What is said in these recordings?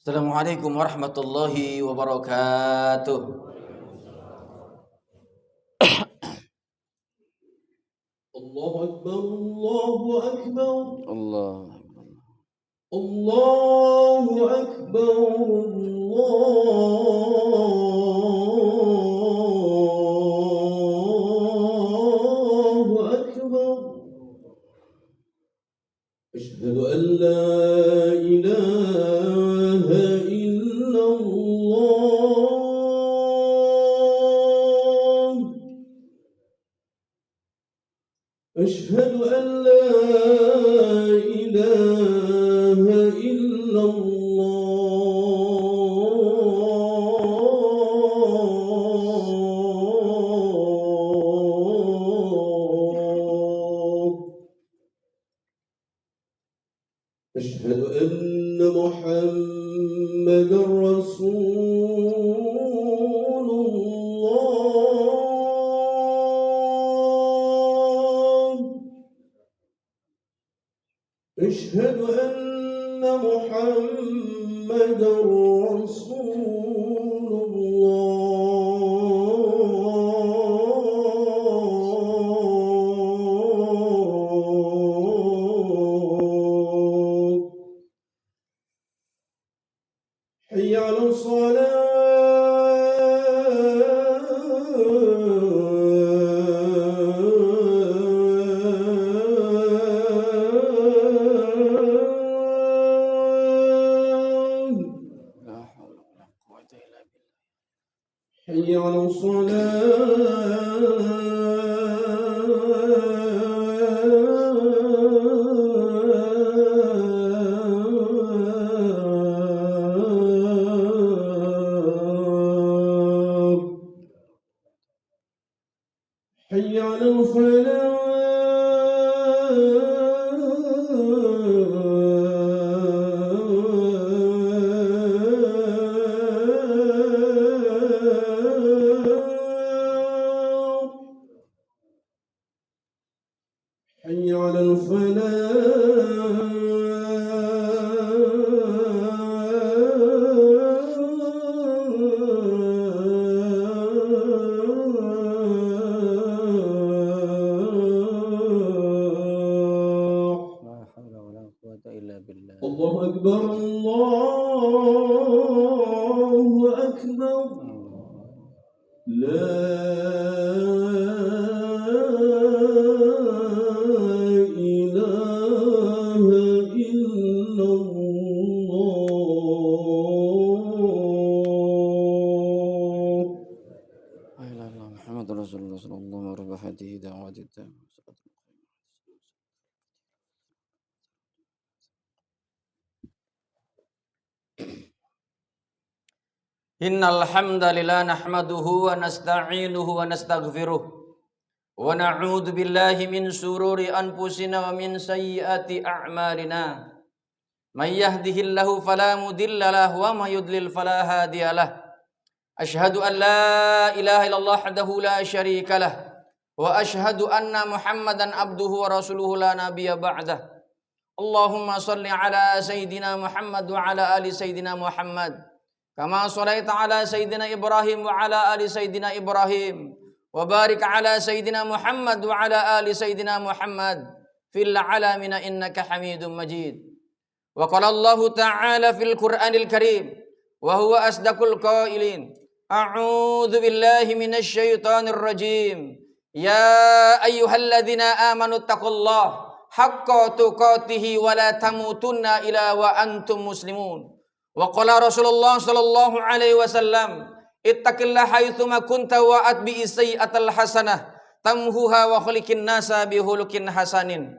Assalamualaikum warahmatullahi wabarakatuh. Allahu Akbar, Allahu Akbar. Allahu Akbar, Allahu Akbar. Asyhadu an la ilaha illallah. Asyhadu an la ilaha illallah. Asyhadu anna Muhammadar Rasulullah. أشهد أن محمدا رسول الله. حي على حي على الصلاة. حي على الفلاح. حي على الفلاح. الله أكبر، الله أكبر. لا إله إلا الله. محمد رسول الله صلى الله عليه وسلم هذه دعوة التامة. Innal hamdalillah nahmaduhu wa nasta'inuhu wa nastaghfiruh wa na'udzu billahi min shururi anfusina wa min sayyiati a'malina. May yahdihillahu fala mudilla lahu wa may yudlil fala hadiyalah. Asyhadu an la ilaha illallah wahdahu la syarika lah wa asyhadu anna Muhammadan abduhu wa rasuluhu la nabiyya ba'dah. Allahumma shalli ala sayyidina Muhammad wa ala ali sayyidina Muhammad. Kama shalaita ala sayyidina Ibrahim wa ala ali sayyidina Ibrahim wa barik ala sayyidina Muhammad wa ala ali sayyidina Muhammad fil alamina innaka Hamidum Majid. Wa qala Allah ta'ala fil Qur'anil Karim wa huwa asdaqul qailin. A'udzu billahi minasy syaithanir rajim. Ya ayyuhalladzina amanu taqullaha haqqa tuqatih wa la tamutunna illa wa antum muslimun. Wa qala Rasulullah sallallahu alaihi wasallam, ittaqillaha haitsuma kunta wa atbi sayyi'atal hasanah tamhuha wa khaliqin nasa bihulukin hasanin.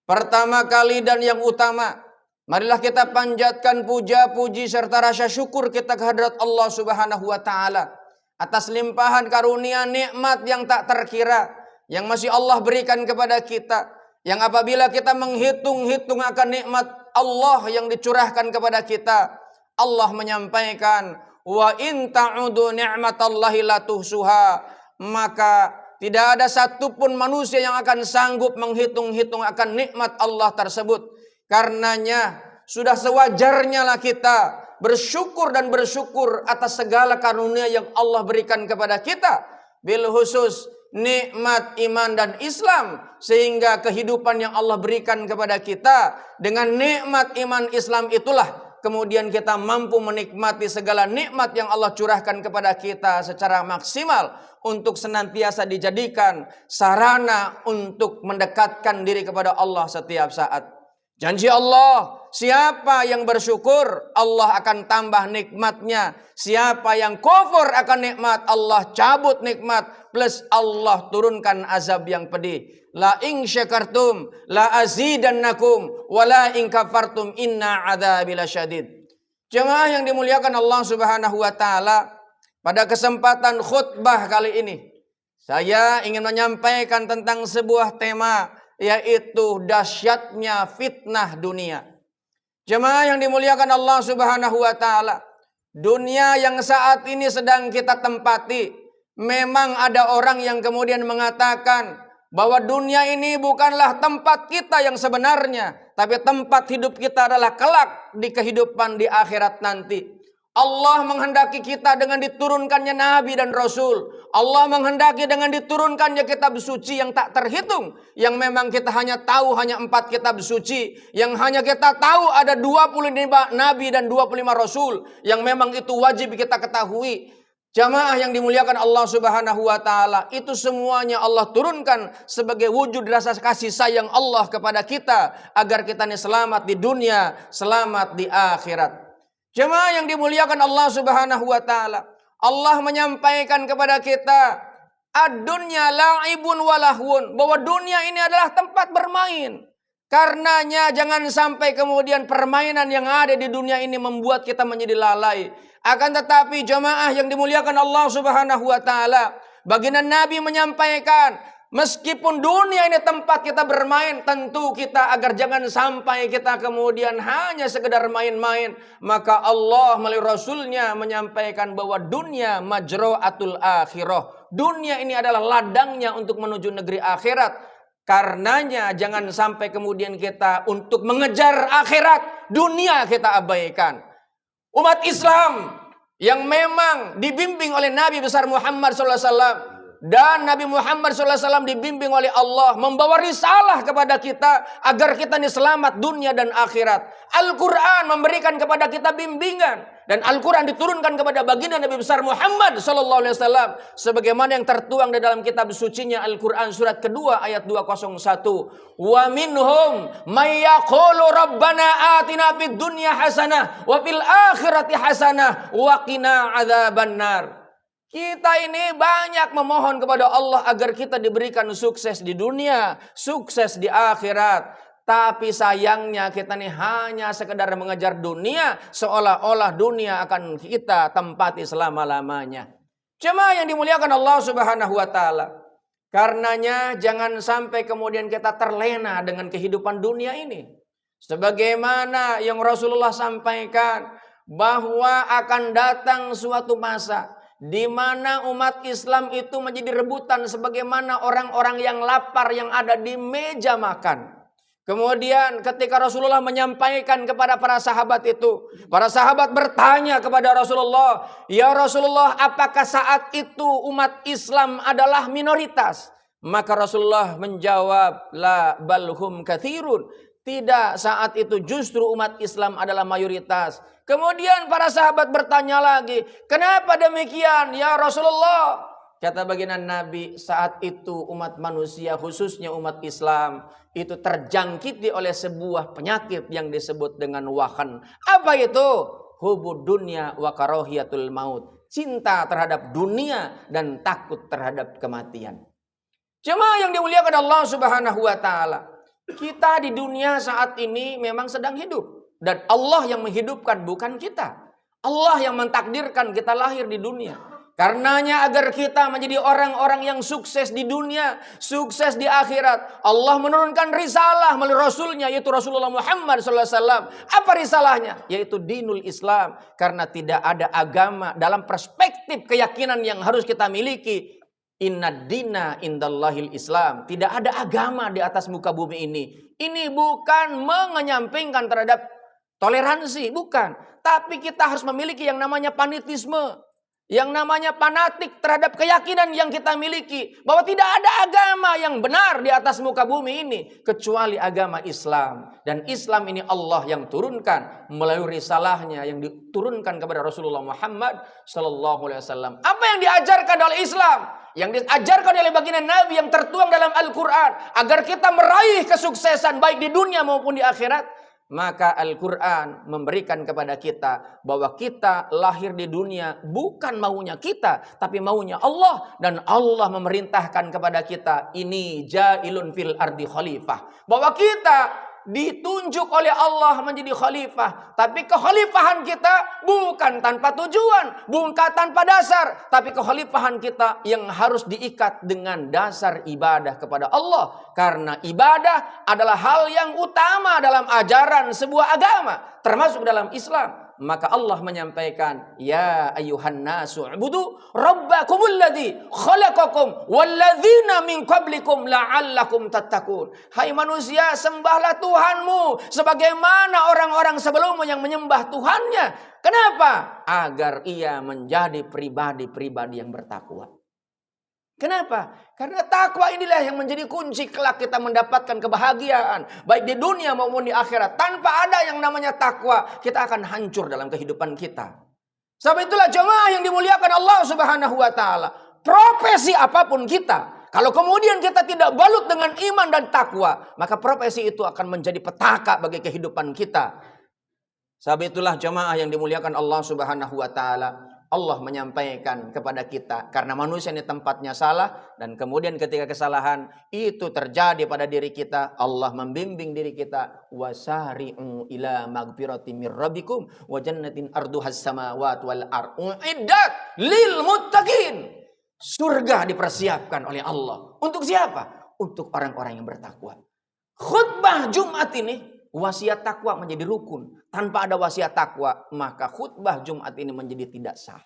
Pertama kali dan yang utama, marilah kita panjatkan puja-puji serta rasa syukur kita kehadrat Allah Subhanahu wa taala atas limpahan karunia nikmat yang tak terkira yang masih Allah berikan kepada kita, yang apabila kita menghitung-hitung akan nikmat Allah yang dicurahkan kepada kita, Allah menyampaikan wa in ta'udu ni'matallahi la tuhsuha, maka tidak ada satupun manusia yang akan sanggup menghitung-hitung akan nikmat Allah tersebut. Karenanya sudah sewajarnya lah kita bersyukur dan bersyukur atas segala karunia yang Allah berikan kepada kita. Bil khusus nikmat iman dan Islam, sehingga kehidupan yang Allah berikan kepada kita dengan nikmat iman Islam itulah kemudian kita mampu menikmati segala nikmat yang Allah curahkan kepada kita secara maksimal untuk senantiasa dijadikan sarana untuk mendekatkan diri kepada Allah setiap saat. Janji Allah, siapa yang bersyukur, Allah akan tambah nikmatnya. Siapa yang kufur akan nikmat, Allah cabut nikmat. Plus Allah turunkan azab yang pedih. La in syakartum, la azidannakum, wa la in kafartum, inna adzabi lasyadid. Jemaah yang dimuliakan Allah Subhanahu wa Ta'ala, pada kesempatan khutbah kali ini, saya ingin menyampaikan tentang sebuah tema, yaitu dahsyatnya fitnah dunia. Jemaah yang dimuliakan Allah Subhanahu wa Ta'ala, dunia yang saat ini sedang kita tempati, memang ada orang yang kemudian mengatakan bahwa dunia ini bukanlah tempat kita yang sebenarnya, tapi tempat hidup kita adalah kelak di kehidupan di akhirat nanti. Allah menghendaki kita dengan diturunkannya Nabi dan Rasul. Allah menghendaki dengan diturunkannya kitab suci yang tak terhitung. Yang memang kita hanya tahu hanya 4 kitab suci. Yang hanya kita tahu ada 25 Nabi dan 25 Rasul. Yang memang itu wajib kita ketahui. Jamaah yang dimuliakan Allah Subhanahu wa Ta'ala, itu semuanya Allah turunkan sebagai wujud rasa kasih sayang Allah kepada kita, agar kita ini selamat di dunia, selamat di akhirat. Jemaah yang dimuliakan Allah Subhanahu wa Ta'ala, Allah menyampaikan kepada kita, ad-dunya la'ibun walahun, bahwa dunia ini adalah tempat bermain. Karenanya jangan sampai kemudian permainan yang ada di dunia ini membuat kita menjadi lalai. Akan tetapi jemaah yang dimuliakan Allah Subhanahu wa Ta'ala, baginda Nabi menyampaikan, meskipun dunia ini tempat kita bermain, tentu kita agar jangan sampai kita kemudian hanya sekedar main-main. Maka Allah melalui Rasulnya menyampaikan bahwa dunia majra'atul akhirah. Dunia ini adalah ladangnya untuk menuju negeri akhirat. Karenanya jangan sampai kemudian kita untuk mengejar akhirat, dunia kita abaikan. Umat Islam yang memang dibimbing oleh Nabi besar Muhammad SAW, dan Nabi Muhammad SAW dibimbing oleh Allah membawa risalah kepada kita agar kita ini selamat dunia dan akhirat. Al-Quran memberikan kepada kita bimbingan, dan Al-Quran diturunkan kepada baginda Nabi besar Muhammad SAW sebagaimana yang tertuang di dalam kitab sucinya Al-Quran surat kedua ayat 201. Wa minhum may yaqulu rabbana atina fid dunya hasanah wa fil akhirati hasanah wa qina adzabannar. Kita ini banyak memohon kepada Allah agar kita diberikan sukses di dunia, sukses di akhirat. Tapi sayangnya kita ini hanya sekedar mengejar dunia, seolah-olah dunia akan kita tempati selama-lamanya. Jemaah yang dimuliakan Allah Subhanahu wa Ta'ala, karenanya jangan sampai kemudian kita terlena dengan kehidupan dunia ini. Sebagaimana yang Rasulullah sampaikan, bahwa akan datang suatu masa di mana umat Islam itu menjadi rebutan sebagaimana orang-orang yang lapar yang ada di meja makan. Kemudian ketika Rasulullah menyampaikan kepada para sahabat itu, para sahabat bertanya kepada Rasulullah, "Ya Rasulullah, apakah saat itu umat Islam adalah minoritas?" Maka Rasulullah menjawab, "La balhum katsirun." Tidak, saat itu justru umat Islam adalah mayoritas. Kemudian para sahabat bertanya lagi, "Kenapa demikian ya Rasulullah?" Kata baginda Nabi, saat itu umat manusia khususnya umat Islam itu terjangkiti oleh sebuah penyakit yang disebut dengan wahan. Apa itu? Hubud dunya wa karahiyatul maut. Cinta terhadap dunia dan takut terhadap kematian. Jemaah yang dimuliakan Allah Subhanahu wa Ta'ala, kita di dunia saat ini memang sedang hidup. Dan Allah yang menghidupkan, bukan kita. Allah yang mentakdirkan kita lahir di dunia. Karenanya agar kita menjadi orang-orang yang sukses di dunia, sukses di akhirat, Allah menurunkan risalah melalui Rasulnya, yaitu Rasulullah Muhammad SAW. Apa risalahnya? Yaitu dinul Islam. Karena tidak ada agama dalam perspektif keyakinan yang harus kita miliki. Inna dina indallahil Islam. Tidak ada agama di atas muka bumi ini. Ini bukan mengenyampingkan terhadap toleransi, bukan. Tapi kita harus memiliki yang namanya fanatisme, yang namanya fanatik terhadap keyakinan yang kita miliki. Bahwa tidak ada agama yang benar di atas muka bumi ini kecuali agama Islam. Dan Islam ini Allah yang turunkan melalui risalahnya yang diturunkan kepada Rasulullah Muhammad SAW. Apa yang diajarkan oleh Islam? Yang diajarkan oleh baginda Nabi yang tertuang dalam Al-Quran. Agar kita meraih kesuksesan baik di dunia maupun di akhirat. Maka Al-Quran memberikan kepada kita bahwa kita lahir di dunia bukan maunya kita, tapi maunya Allah. Dan Allah memerintahkan kepada kita, ini ja'ilun fil ardi khalifah. Bahwa kita ditunjuk oleh Allah menjadi khalifah. Tapi kekhalifahan kita bukan tanpa tujuan, bukan tanpa dasar. Tapi kekhalifahan kita yang harus diikat dengan dasar ibadah kepada Allah. Karena ibadah adalah hal yang utama dalam ajaran sebuah agama, termasuk dalam Islam. Maka Allah menyampaikan, ya ayyuhan nasu ubudu rabbakumul ladzi khalaqakum walladzina min qablikum la'allakum tattaqun. Hai manusia, sembahlah Tuhanmu sebagaimana orang-orang sebelummu yang menyembah Tuhannya. Kenapa? Agar ia menjadi pribadi-pribadi yang bertakwa. Kenapa? Karena takwa inilah yang menjadi kunci kelak kita mendapatkan kebahagiaan baik di dunia maupun di akhirat. Tanpa ada yang namanya takwa, kita akan hancur dalam kehidupan kita. Sebab itulah jemaah yang dimuliakan Allah Subhanahu wa taala. Profesi apapun kita, kalau kemudian kita tidak balut dengan iman dan takwa, maka profesi itu akan menjadi petaka bagi kehidupan kita. Sebab itulah jemaah yang dimuliakan Allah Subhanahu wa taala. Allah menyampaikan kepada kita, karena manusia ini tempatnya salah, dan kemudian ketika kesalahan itu terjadi pada diri kita, Allah membimbing diri kita, wasari'u ila magfirati mir rabbikum wa jannatin arduhas samawati wal ard uiddat lil muttaqin. Surga dipersiapkan oleh Allah. Untuk siapa? Untuk orang-orang yang bertakwa. Khutbah Jumat ini, wasiat takwa menjadi rukun. Tanpa ada wasiat takwa, maka khutbah Jumat ini menjadi tidak sah.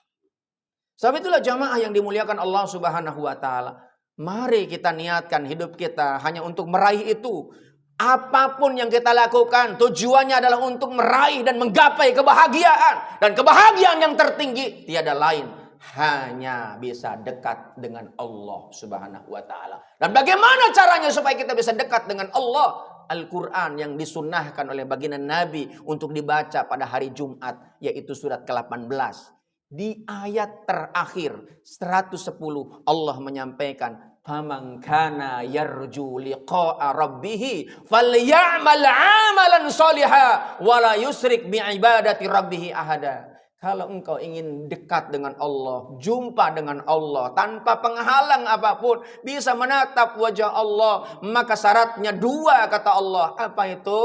Sebab itulah jamaah yang dimuliakan Allah Subhanahu wa taala. Mari kita niatkan hidup kita hanya untuk meraih itu. Apapun yang kita lakukan, tujuannya adalah untuk meraih dan menggapai kebahagiaan. Dan kebahagiaan yang tertinggi tiada lain, hanya bisa dekat dengan Allah Subhanahu wa taala. Dan bagaimana caranya supaya kita bisa dekat dengan Allah? Al-Quran yang disunnahkan oleh baginda Nabi untuk dibaca pada hari Jumat, yaitu surat ke-18. Di ayat terakhir 110 Allah menyampaikan, faman kana yarju liqa'a rabbih falyamal 'amalan shalihan wa la yusyrik bi ibadati rabbih ahada. Kalau engkau ingin dekat dengan Allah, jumpa dengan Allah tanpa penghalang apapun, bisa menatap wajah Allah, maka syaratnya dua kata Allah. Apa itu?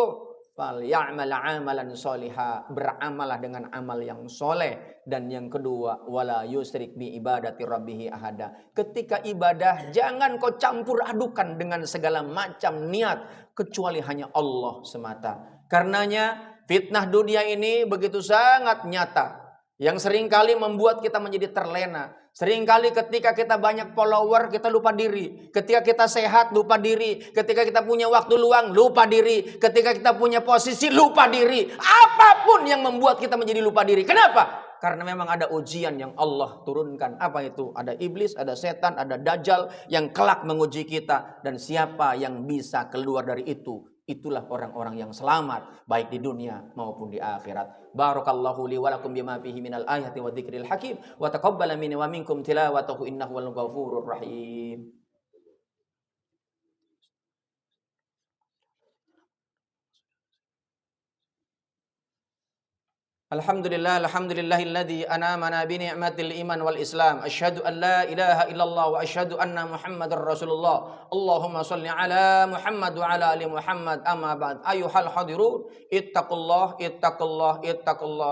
Falyamal 'amalan shaliha, beramalah dengan amal yang soleh. Dan yang kedua, wala yusyrik bi ibadati rabbih ahada. Ketika ibadah jangan kau campur adukan dengan segala macam niat kecuali hanya Allah semata. Karenanya fitnah dunia ini begitu sangat nyata, yang seringkali membuat kita menjadi terlena. Seringkali ketika kita banyak follower, kita lupa diri. Ketika kita sehat, lupa diri. Ketika kita punya waktu luang, lupa diri. Ketika kita punya posisi, lupa diri. Apapun yang membuat kita menjadi lupa diri. Kenapa? Karena memang ada ujian yang Allah turunkan. Apa itu? Ada iblis, ada setan, ada dajjal yang kelak menguji kita. Dan siapa yang bisa keluar dari itu? Itulah orang-orang yang selamat baik di dunia maupun di akhirat. Barakallahu li wa lakum bima fihi minal ayati wa dzikril hakim wa taqabbala minni wa minkum tilawatahu innahu wal ghafurur rahim. Alhamdulillahilladzi an'amana bi ni'matil iman wal islam. Asyhadu an la ilaha illallah wa asyhadu anna Muhammadar Rasulullah. Allahumma shalli ala Muhammad wa ala ali Muhammad. Amma ba'd. Ayyuhal hadirun, ittaqullah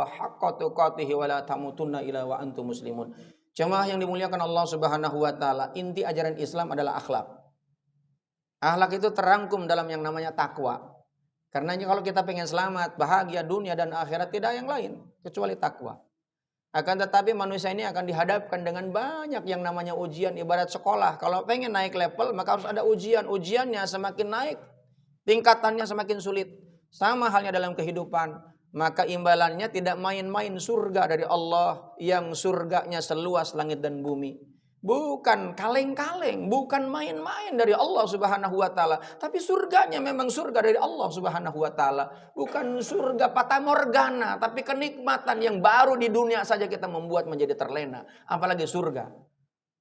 haqqa tuqatih wa la tamutunna illa wa antum muslimun. Jemaah yang dimuliakan Allah Subhanahu wa taala, inti ajaran Islam adalah akhlak. Akhlak itu terangkum dalam yang namanya takwa. Karenanya kalau kita pengen selamat, bahagia dunia dan akhirat, tidak yang lain kecuali takwa. Akan tetapi manusia ini akan dihadapkan dengan banyak yang namanya ujian, ibarat sekolah. Kalau pengen naik level, maka harus ada ujian. Ujiannya semakin naik, tingkatannya semakin sulit. Sama halnya dalam kehidupan. maka imbalannya tidak main-main surga dari Allah yang surganya seluas langit dan bumi. Bukan kaleng-kaleng, bukan main-main dari Allah Subhanahu wa taala, tapi surganya memang surga dari Allah Subhanahu wa taala. Bukan surga fata morgana, tapi kenikmatan yang baru di dunia saja kita membuat menjadi terlena, apalagi surga.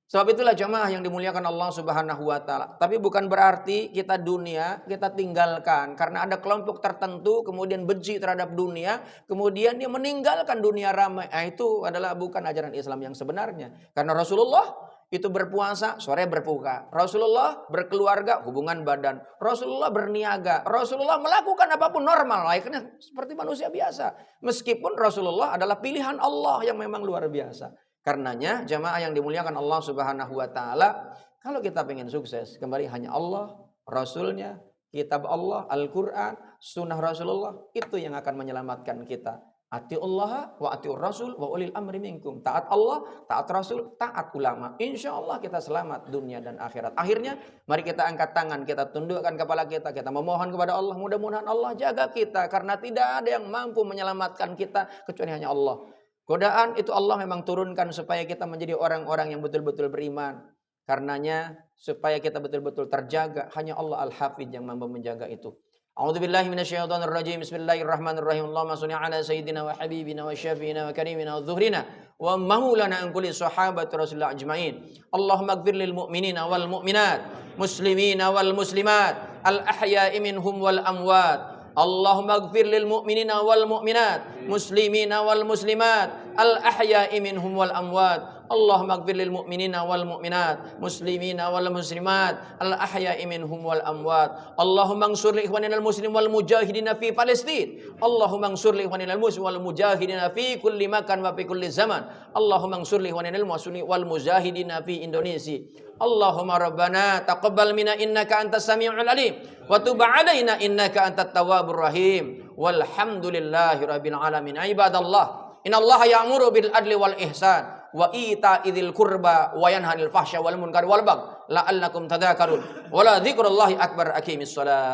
Sebab itulah jemaah yang dimuliakan Allah Subhanahu wa taala. Tapi bukan berarti kita dunia kita tinggalkan karena ada kelompok tertentu kemudian benci terhadap dunia, kemudian dia meninggalkan dunia ramai. Itu adalah bukan ajaran Islam yang sebenarnya. Karena Rasulullah itu berpuasa, sore berbuka. Rasulullah berkeluarga, hubungan badan. Rasulullah berniaga. Rasulullah melakukan apapun normal, layaknya seperti manusia biasa. Meskipun Rasulullah adalah pilihan Allah yang memang luar biasa. Karenanya jamaah yang dimuliakan Allah Subhanahu wa taala, kalau kita pengen sukses, kembali hanya Allah, Rasulnya, kitab Allah, Al-Quran, sunnah Rasulullah, itu yang akan menyelamatkan kita. Atiullah wa atiur Rasul wa ulil amri minkum. Taat Allah, taat Rasul, taat ulama. Insya Allah kita selamat dunia dan akhirat. Akhirnya mari kita angkat tangan, kita tundukkan kepala kita memohon kepada Allah. Mudah-mudahan Allah jaga kita karena tidak ada yang mampu menyelamatkan kita kecuali hanya Allah. Godaan itu Allah memang turunkan supaya kita menjadi orang-orang yang betul-betul beriman. Karenanya supaya kita betul-betul terjaga, hanya Allah Al-Hafidz yang mampu menjaga itu. A'udzubillahi minasyaitonir rajim. Bismillahirrahmanirrahim. Allahumma shalli ala sayyidina wa habibina wa syafiina wa karimina wa zuhrina wa maulana an kulli sahabati rasulillah ajmain. Allahumma ighfir lil mu'minina wal mu'minat, muslimina wal muslimat, al ahya'i minhum wal amwat. Allahumma ighfir lil mu'minina wal mu'minat, muslimina wal muslimat, al ahya'i minhum wal amwat. Allahumma ighfir lil mu'minina wal mu'minat, muslimina wal muslimat, al ahya'i minhum wal amwat. Allahumma ansur li ikhwanina al muslim wal mujahidina fi Palestin. Allahumma ansur li ikhwanina al muslim wal mujahidina fi kulli makan wa fi kulli zaman. Allahumma ansur li ikhwanina al muslim wal mujahidina fi Indonesia. Allahumma rabbana taqabbal minna innaka antas samiul alim wa tub alaina innaka antat tawwabur rahim. Walhamdulillahi rabbil alamin. Ibadallah, innallaha ya'muru bil adli wal ihsan wa ita'idzil qurba wa yanha 'anil fahsya wal munkar wal baghi la'allakum tadhakkarun. Wa la dzikrullahi akbar. Aqimis shalah.